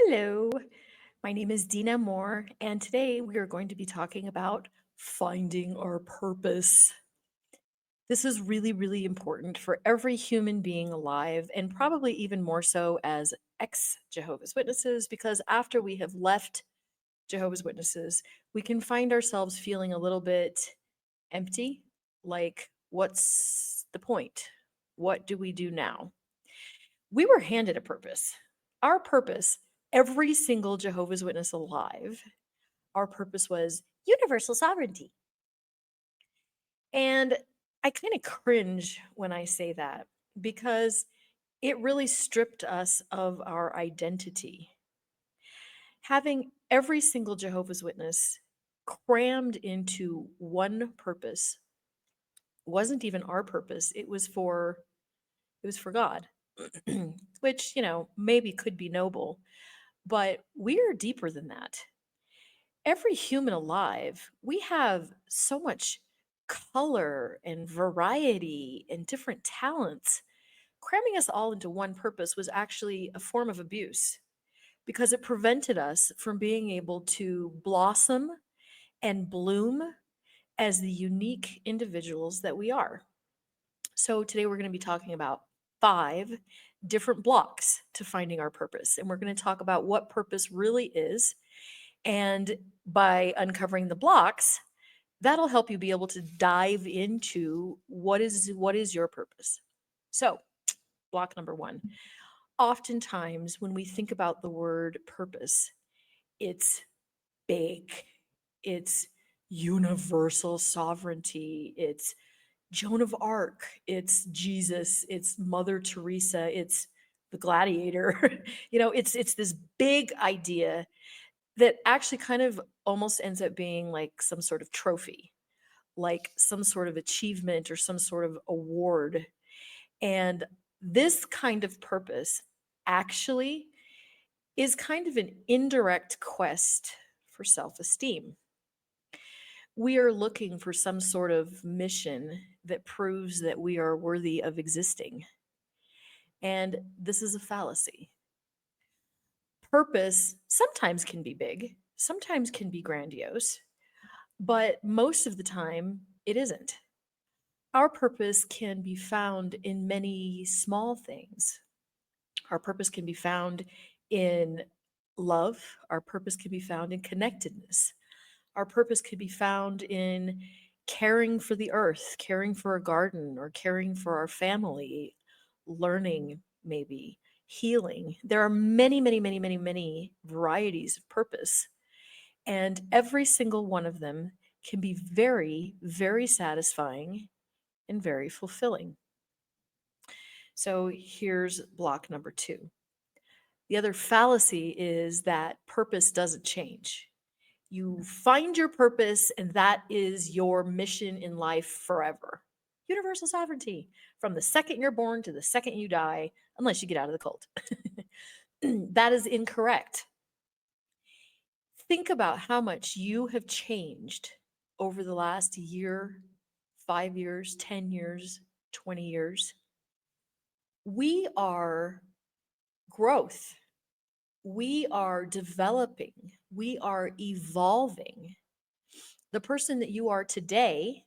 Hello, my name is Dina Moore, and today we are going to be talking about finding our purpose. This is really, really important for every human being alive, and probably even more so as ex-Jehovah's Witnesses, because after we have left Jehovah's Witnesses, we can find ourselves feeling a little bit empty, like, what's the point? What do we do now? We were handed a purpose. Our purpose, every single Jehovah's Witness alive, our purpose was universal sovereignty. And I kind of cringe when I say that because it really stripped us of our identity. Having every single Jehovah's Witness crammed into one purpose wasn't even our purpose. It was for God. Which, maybe could be noble, but we are deeper than that. Every human alive, we have so much color and variety and different talents. Cramming us all into one purpose was actually a form of abuse because it prevented us from being able to blossom and bloom as the unique individuals that we are. So today we're going to be talking about 5 different blocks to finding our purpose. And we're going to talk about what purpose really is. And by uncovering the blocks, that'll help you be able to dive into what is your purpose. So, block number 1. Oftentimes when we think about the word purpose, it's big. It's universal sovereignty. It's Joan of Arc, it's Jesus, it's Mother Teresa, it's the gladiator. It's this big idea that actually kind of almost ends up being like some sort of trophy, like some sort of achievement or some sort of award. And this kind of purpose actually is kind of an indirect quest for self-esteem. We are looking for some sort of mission that proves that we are worthy of existing. And this is a fallacy. Purpose sometimes can be big, sometimes can be grandiose, but most of the time it isn't. Our purpose can be found in many small things. Our purpose can be found in love. Our purpose can be found in connectedness. Our purpose could be found in caring for the earth, caring for a garden, or caring for our family, learning, maybe, healing. There are many, many, many, many, many varieties of purpose. And every single one of them can be very, very satisfying and very fulfilling. So here's block number 2. The other fallacy is that purpose doesn't change. You find your purpose, and that is your mission in life forever. Universal sovereignty from the second you're born to the second you die, unless you get out of the cult. That is incorrect. Think about how much you have changed over the last year, 5 years, 10 years, 20 years. We are growth. We are developing. We are evolving. The person that you are today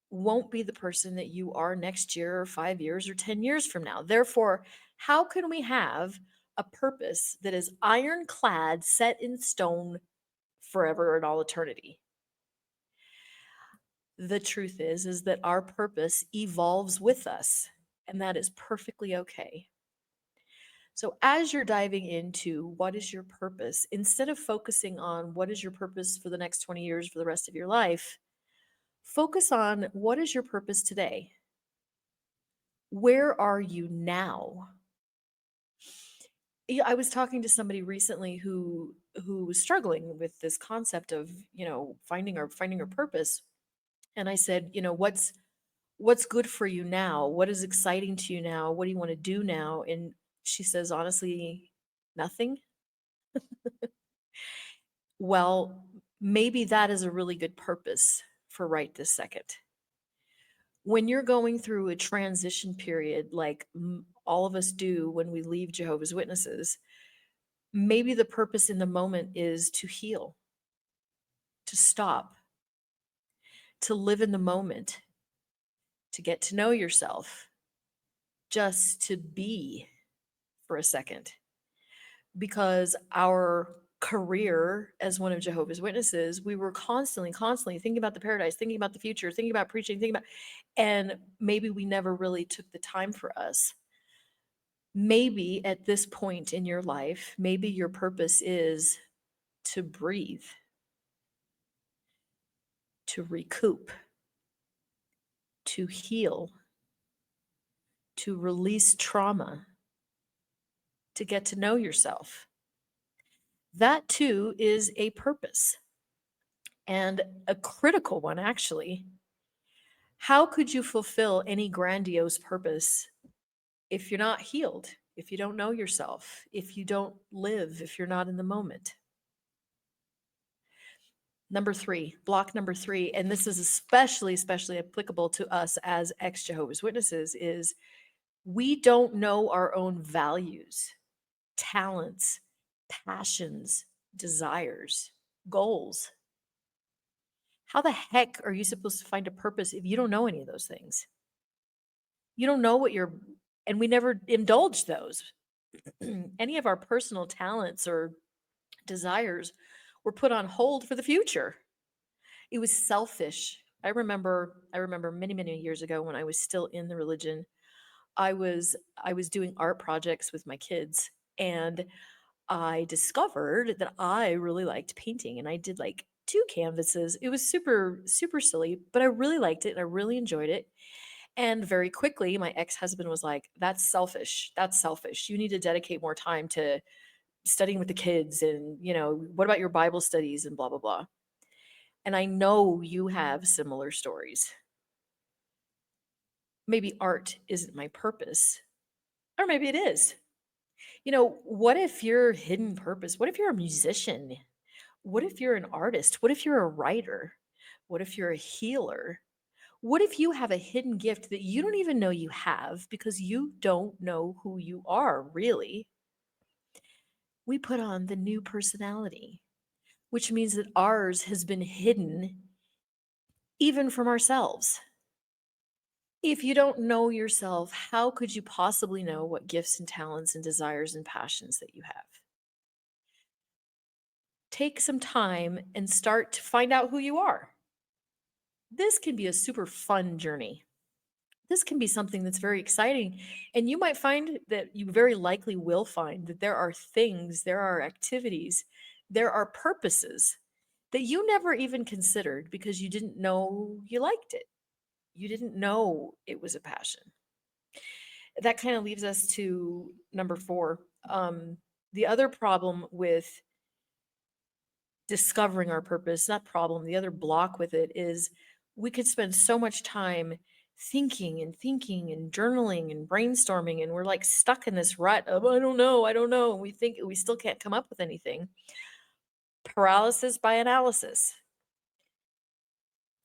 won't be the person that you are next year or 5 years or 10 years from now. Therefore, how can we have a purpose that is ironclad, set in stone forever and all eternity? The truth is that our purpose evolves with us, and that is perfectly okay. So as you're diving into what is your purpose, instead of focusing on what is your purpose for the next 20 years for the rest of your life, focus on what is your purpose today? Where are you now? Yeah, I was talking to somebody recently who was struggling with this concept of, finding our purpose. And I said, what's good for you now? What is exciting to you now? What do you want to do now? And she says, honestly, nothing. Well, maybe that is a really good purpose for right this second. When you're going through a transition period, like all of us do when we leave Jehovah's Witnesses, Maybe the purpose in the moment is to heal, to stop, to live in the moment, to get to know yourself, just to be for a second. Because our career as one of Jehovah's Witnesses, we were constantly thinking about the paradise, thinking about the future, thinking about preaching, thinking about, and maybe we never really took the time for us. Maybe at this point in your life, maybe your purpose is to breathe, to recoup, to heal, to release trauma, to get to know yourself. That too is a purpose, and a critical one, actually. How could you fulfill any grandiose purpose if you're not healed, if you don't know yourself, if you don't live, if you're not in the moment? Number three, block number three, and this is especially applicable to us as ex-Jehovah's Witnesses, is we don't know our own values, talents, passions, desires, goals. How the heck are you supposed to find a purpose if you don't know any of those things? You don't know what you're, and we never indulge those. Any of our personal talents or desires were put on hold for the future. It was selfish. I remember many years ago when I was still in the religion, I was doing art projects with my kids, and I discovered that I really liked painting, and I did like two canvases. It was super silly, but I really liked it and I really enjoyed it. And very quickly my ex-husband was like, "That's selfish. That's selfish. You need to dedicate more time to studying with the kids, and, what about your Bible studies and blah blah blah." And I know you have similar stories. Maybe art isn't my purpose, or maybe it is. What if your hidden purpose? What if you're a musician? What if you're an artist? What if you're a writer? What if you're a healer? What if you have a hidden gift that you don't even know you have because you don't know who you are, really? We put on the new personality, which means that ours has been hidden even from ourselves. If you don't know yourself, how could you possibly know what gifts and talents and desires and passions that you have? Take some time and start to find out who you are. This can be a super fun journey. This can be something that's very exciting. And you might find that you very likely will find that there are things, there are activities, there are purposes that you never even considered because you didn't know you liked it. You didn't know it was a passion. That kind of leaves us to number four. The other problem with discovering our purpose, not problem, the other block with it is we could spend so much time thinking and journaling and brainstorming, and we're like stuck in this rut of I don't know, and we think we still can't come up with anything. Paralysis by analysis.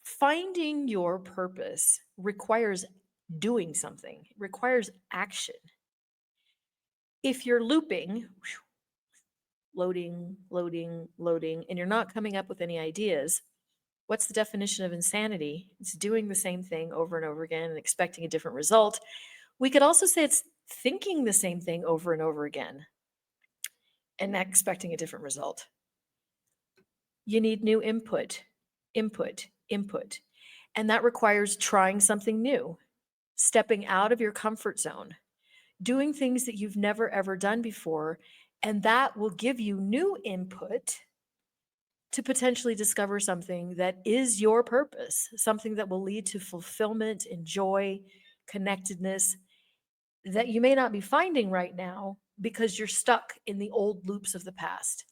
Finding your purpose requires doing something, requires action. If you're looping, loading, and you're not coming up with any ideas, what's the definition of insanity? It's doing the same thing over and over again and expecting a different result. We could also say it's thinking the same thing over and over again and expecting a different result. You need new input. And that requires trying something new, stepping out of your comfort zone, doing things that you've never ever done before. And that will give you new input to potentially discover something that is your purpose, something that will lead to fulfillment and joy, connectedness that you may not be finding right now because you're stuck in the old loops of the past.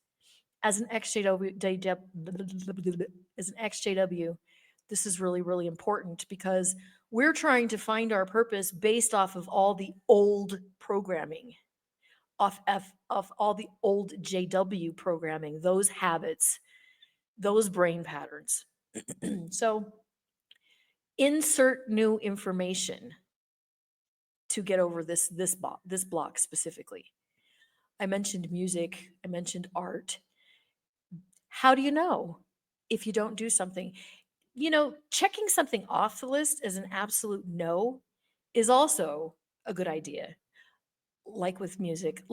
As an ex-JW, this is really important because we're trying to find our purpose based off of all the old programming, off all the old JW programming, those habits, those brain patterns. So insert new information to get over this block specifically. I mentioned music, I mentioned art. How do you know if you don't do something? Checking something off the list as an absolute no is also a good idea. Like with music,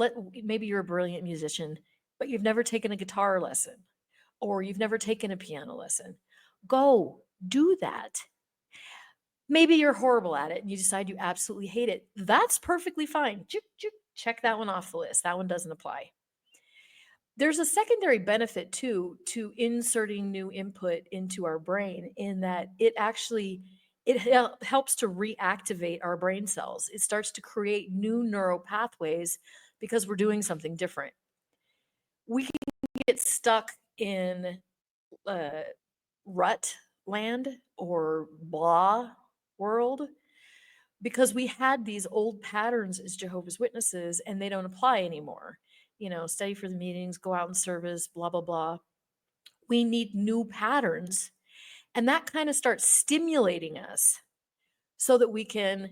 maybe you're a brilliant musician, but you've never taken a guitar lesson or you've never taken a piano lesson. Go do that. Maybe you're horrible at it and you decide you absolutely hate it. That's perfectly fine. Check that one off the list. That one doesn't apply. There's a secondary benefit too to inserting new input into our brain in that it helps to reactivate our brain cells. It starts to create new neural pathways because we're doing something different. We can get stuck in uh, rut land or blah world because we had these old patterns as Jehovah's Witnesses and they don't apply anymore. Study for the meetings, go out in service, blah, blah, blah. We need new patterns. And that kind of starts stimulating us so that we can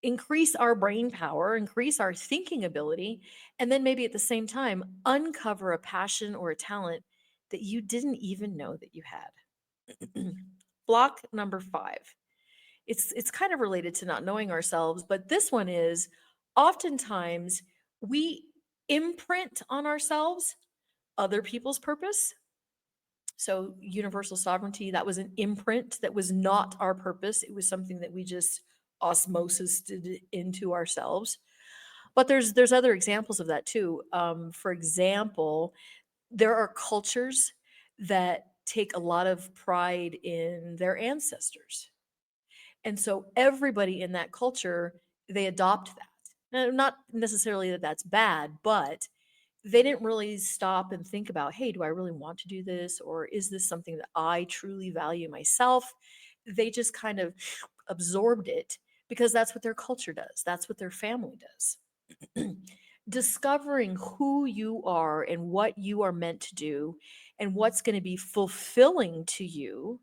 increase our brain power, increase our thinking ability, and then maybe at the same time, uncover a passion or a talent that you didn't even know that you had. Block number 5. It's kind of related to not knowing ourselves, but this one is oftentimes we imprint on ourselves other people's purpose. So universal sovereignty, that was an imprint that was not our purpose. It was something that we just osmosis did into ourselves. But there's other examples of that too. For example, there are cultures that take a lot of pride in their ancestors. And so everybody in that culture, they adopt that. Now, not necessarily that that's bad, but they didn't really stop and think about, hey, do I really want to do this? Or is this something that I truly value myself? They just kind of absorbed it because that's what their culture does, that's what their family does. Discovering who you are and what you are meant to do and what's going to be fulfilling to you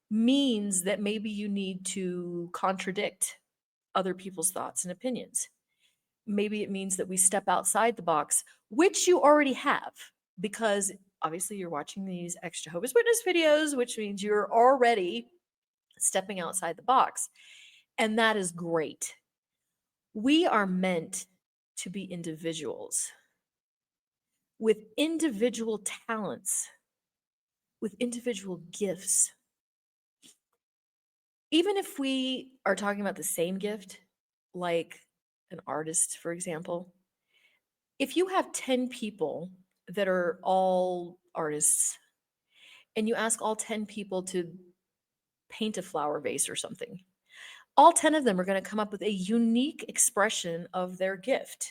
means that maybe you need to contradict other people's thoughts and opinions. Maybe it means that we step outside the box, which you already have, because obviously you're watching these ex-Jehovah's Witness videos, which means you're already stepping outside the box. And that is great. We are meant to be individuals with individual talents, with individual gifts. Even if we are talking about the same gift, like an artist, for example, if you have 10 people that are all artists and you ask all 10 people to paint a flower vase or something, all 10 of them are going to come up with a unique expression of their gift.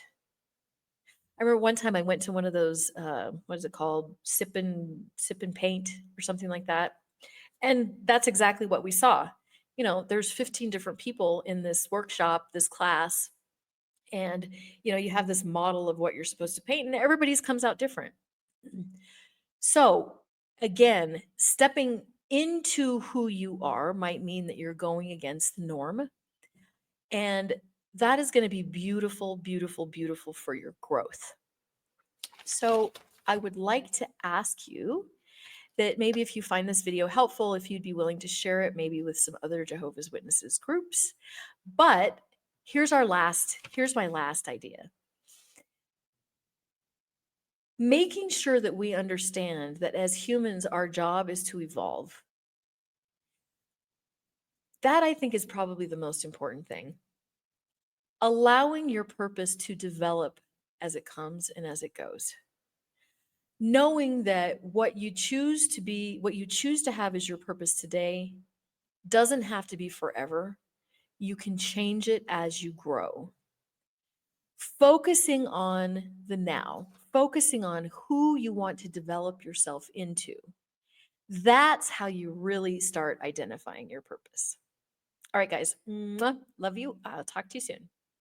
I remember one time I went to one of those, what is it called? Sip and paint or something like that. And that's exactly what we saw. There's 15 different people in this workshop, this class, and you have this model of what you're supposed to paint and everybody's comes out different. So again, stepping into who you are might mean that you're going against the norm, and that is going to be beautiful, beautiful, beautiful for your growth. So I would like to ask you that maybe if you find this video helpful, if you'd be willing to share it maybe with some other Jehovah's Witnesses groups. But here's my last idea. Making sure that we understand that as humans, our job is to evolve. That I think is probably the most important thing. Allowing your purpose to develop as it comes and as it goes. Knowing that what you choose to have as your purpose today doesn't have to be forever. You can change it as you grow. Focusing on the now, focusing on who you want to develop yourself into. That's how you really start identifying your purpose. All right, guys. Love you. I'll talk to you soon.